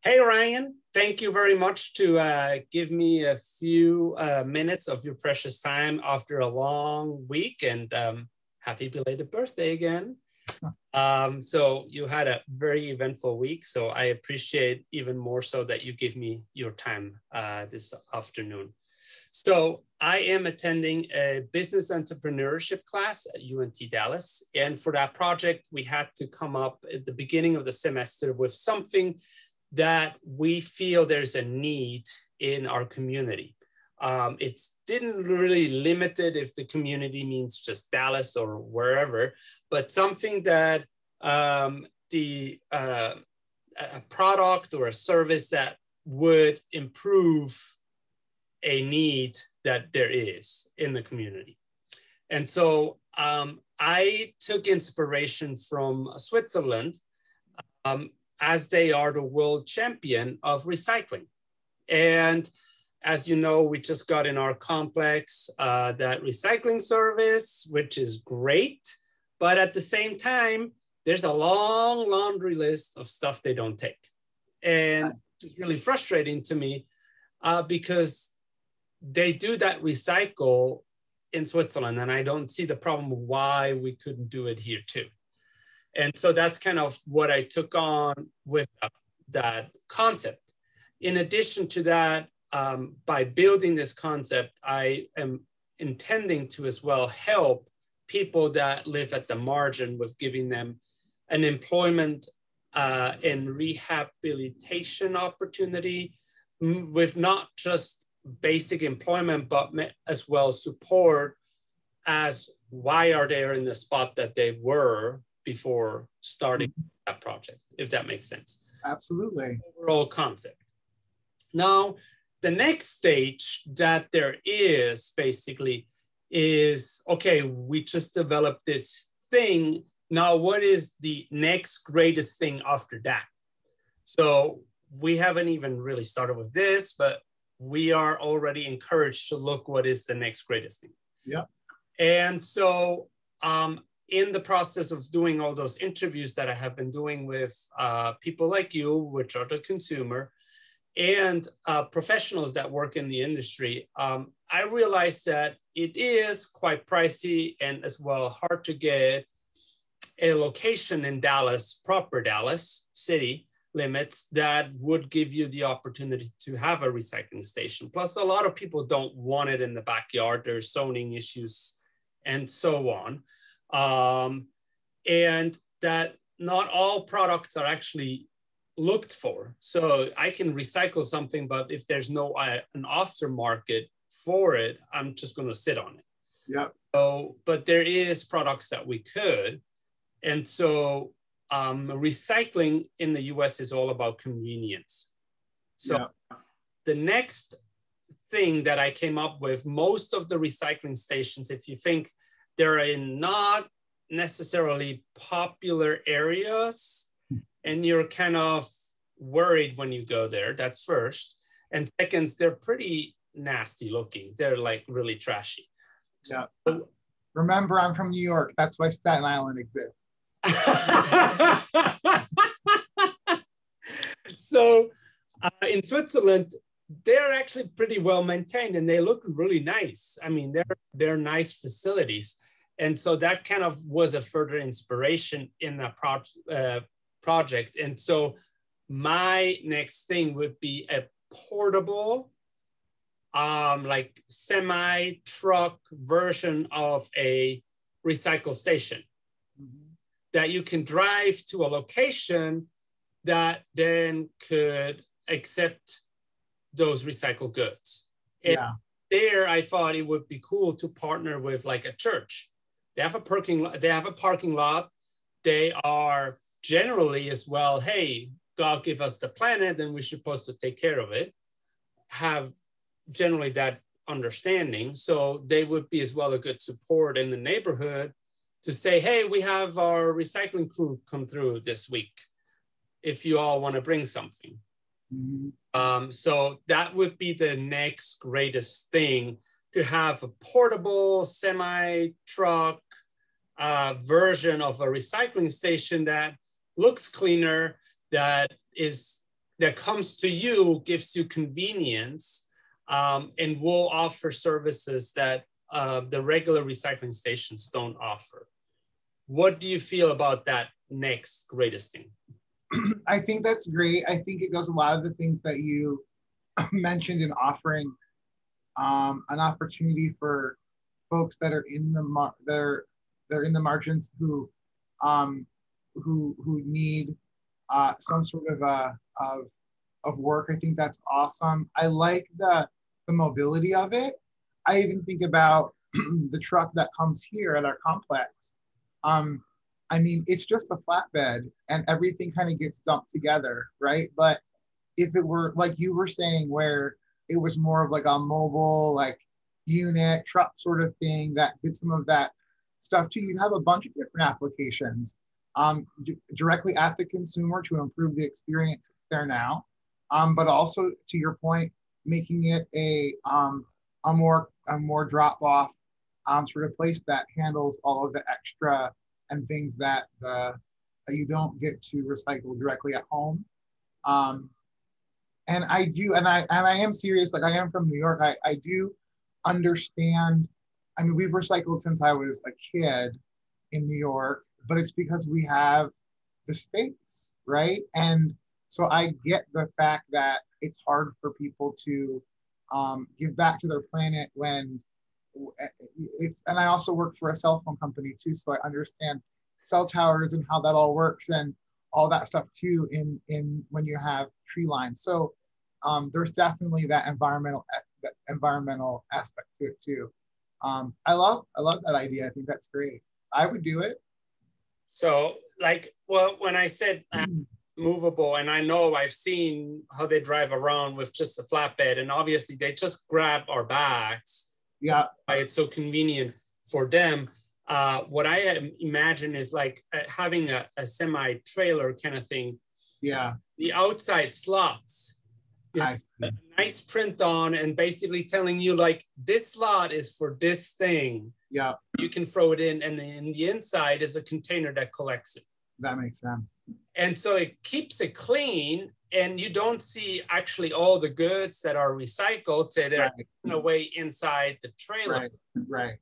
Hey, Ryan, thank you very much to give me a few minutes of your precious time after a long week, and happy belated birthday again. So you had a very eventful week, so I appreciate even more so that you give me your time this afternoon. So I am attending a business entrepreneurship class at UNT Dallas. And for that project, we had to come up at the beginning of the semester with something that we feel there's a need in our community. It didn't really limit it if the community means just Dallas or wherever, but something that a product or a service that would improve a need that there is in the community. And so I took inspiration from Switzerland, as they are the world champion of recycling. And as you know, we just got in our complex that recycling service, which is great. But at the same time, there's a long laundry list of stuff they don't take. And it's really frustrating to me because they do that recycle in Switzerland, and I don't see the problem why we couldn't do it here too. And so that's kind of what I took on with that concept. In addition to that, by building this concept, I am intending to as well help people that live at the margin with giving them an employment and rehabilitation opportunity with not just basic employment, but as well support as why are they in the spot that they were before starting that project, if that makes sense. Absolutely. Overall concept. Now, the next stage that there is basically is, okay, we just developed this thing. Now, what is the next greatest thing after that? So we haven't even really started with this, but we are already encouraged to look what is the next greatest thing. Yeah. And so in the process of doing all those interviews that I have been doing with people like you, which are the consumer, and professionals that work in the industry, I realized that it is quite pricey and as well hard to get a location in Dallas, proper Dallas city limits, that would give you the opportunity to have a recycling station. Plus, a lot of people don't want it in the backyard. There's zoning issues and so on. And that not all products are actually looked for. So I can recycle something, but if there's no an aftermarket for it, I'm just going to sit on it. Yeah. So, but there is products that we could. And so recycling in the US is all about convenience. So the next thing that I came up with, most of the recycling stations, if you think they're in not necessarily popular areas, and you're kind of worried when you go there, that's first. And second, they're pretty nasty looking. They're like really trashy. Yeah. So, remember, I'm from New York. That's why Staten Island exists. So in Switzerland, they're actually pretty well maintained and they look really nice. I mean, they're nice facilities. And so that kind of was a further inspiration in that project. And so my next thing would be a portable, like semi-truck version of a recycle station that you can drive to a location that then could accept those recycled goods. And there I thought it would be cool to partner with like a church. They have a parking lot. They are generally as well, hey, God give us the planet, then we're supposed to take care of it. Have generally that understanding. So they would be as well a good support in the neighborhood to say, hey, we have our recycling crew come through this week if you all want to bring something. So that would be the next greatest thing, to have a portable semi-truck version of a recycling station that looks cleaner, that is that comes to you gives you convenience, and will offer services that the regular recycling stations don't offer. What do you feel about that next greatest thing? I think that's great. I think it does a lot of the things that you mentioned in offering an opportunity for folks that are in the they're in the margins who need some sort of work. I think that's awesome. I like the mobility of it. I even think about the truck that comes here at our complex. I mean, it's just a flatbed and everything kind of gets dumped together, right? But if it were like you were saying, where it was more of like a mobile, like unit truck sort of thing that did some of that stuff too, you'd have a bunch of different applications directly at the consumer to improve the experience there now. But also to your point, making it a more drop off sort of place that handles all of the extra and things that you don't get to recycle directly at home. And I am serious, like I am from New York. I do understand. I mean, we've recycled since I was a kid in New York, but it's because we have the space, right? And so I get the fact that it's hard for people to give back to their planet when and I also work for a cell phone company too, so I understand cell towers and how that all works and all that stuff too in when you have tree lines. So there's definitely that environmental aspect to it too. I love that idea. I think that's great. I would do it. So like, well, when I said movable, and I know I've seen how they drive around with just a flatbed, and obviously they just grab our bags. Yeah. It's so convenient for them. What I imagine is like having a semi-trailer kind of thing. Yeah. The outside slots, a nice print on, and basically telling you like this slot is for this thing. Yeah. You can throw it in, and in the inside is a container that collects it. That makes sense. And so it keeps it clean, and you don't see actually all the goods that are recycled. Say they're away inside the trailer. Right.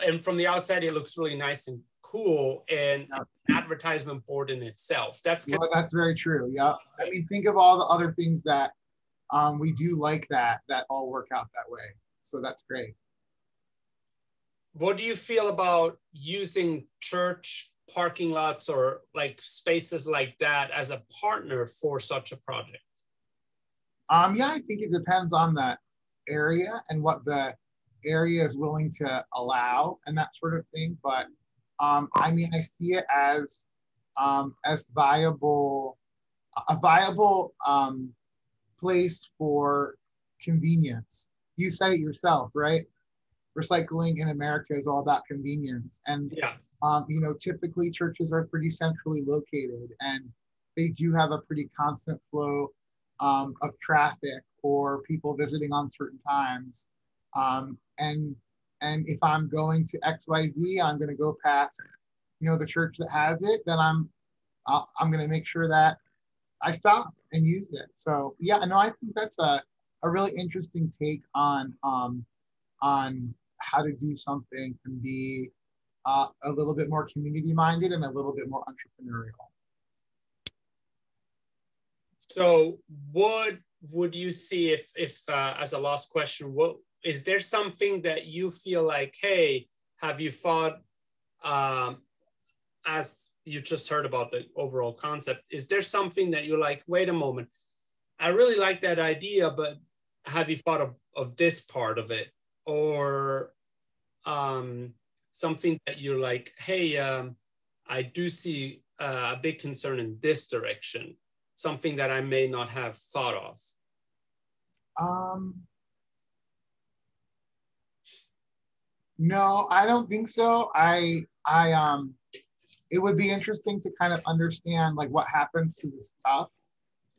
And from the outside, it looks really nice and cool, and an advertisement board in itself. That's very true. Yeah. I mean, think of all the other things that we do like that all work out that way. So that's great. What do you feel about using church parking lots or like spaces like that as a partner for such a project? Yeah, I think it depends on the area and what the area is willing to allow and that sort of thing. But I mean, I see it as viable, a viable place for convenience. You said it yourself, right? Recycling in America is all about convenience. And you know, typically churches are pretty centrally located, and they do have a pretty constant flow of traffic or people visiting on certain times. And if I'm going to XYZ, I'm going to go past, you know, the church that has it, then I'm going to make sure that I stop and use it. So yeah, no, I think that's a really interesting take on how to do something and be a little bit more community minded and a little bit more entrepreneurial. So what would you see if as a last question, what is there something that you feel like, hey, have you thought, as you just heard about the overall concept, is there something that you're like, wait a moment, I really like that idea, but have you thought of this part of it? Or something that you're like, hey, I do see a big concern in this direction, something that I may not have thought of? No, I don't think so. It would be interesting to kind of understand like what happens to the stuff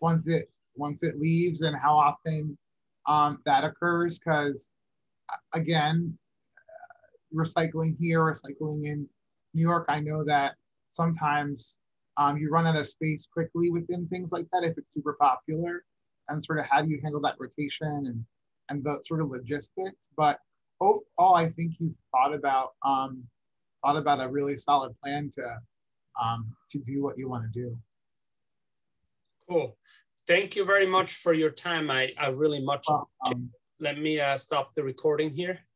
once it leaves and how often that occurs. Because again, recycling here, recycling in New York, I know that sometimes you run out of space quickly within things like that if it's super popular, and sort of how do you handle that rotation and the sort of logistics. But overall, I think you've thought about a really solid plan to do what you want to do. Cool. Thank you very much for your time. I really much. Let me stop the recording here.